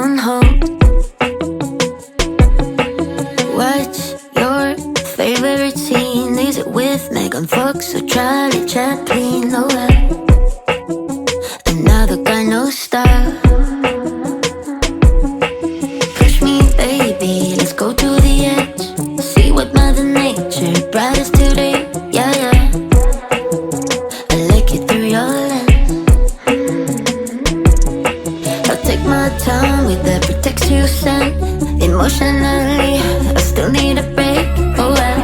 on hold. What's your favorite scene? Is it with Megan Fox or Charlie Chaplin? Oh, another kind of style. Push me, baby, let's go to the edge. See what Mother Nature brought us today. Yeah, yeah. I like it through your lens. I'll take my time with every text you send. Emotionally, I still need a break. Oh well,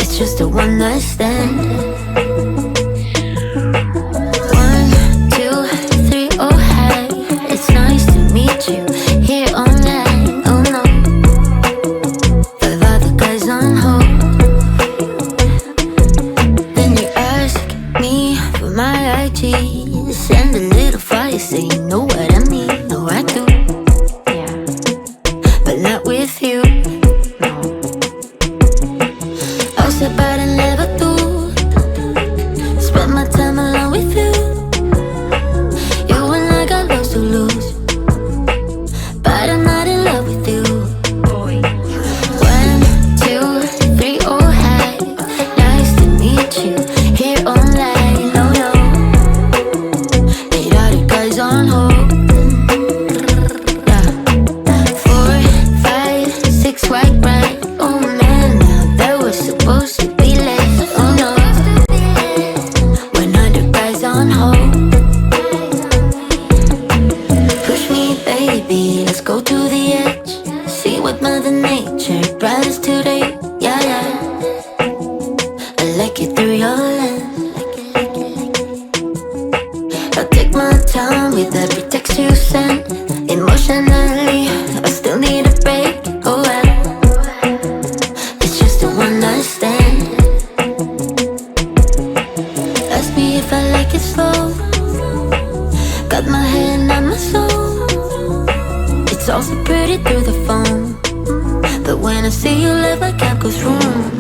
it's just a one night stand. 1, 2, 3, oh hi. It's nice to meet you here online. Oh no, 5 other guys on hold. Then you ask me for my IG. Send a little fire, say you know what I mean. No, I do, but not with you. I'll Separa and never do. Spend my time alone with you. You and I got lost to lose, but I'm not in love with you. 1, 2, 3, oh hi. Nice to meet you here online. No, no, 8 other guys on hold. 4, 5, 6 white bright. Oh man, now that was supposed to be late. Oh no, 100 guys on hold. Push me, baby, let's go to the edge. See what Mother Nature brought us today. Yeah, yeah. I like it through your lens. I'll take my time with every text you send. Emotionally, I still need a break. Oh well, it's just a one night stand. Ask me if I like it slow. Got my hand on my soul. It's all so pretty through the phone, but when I see you live, my cap goes wrong.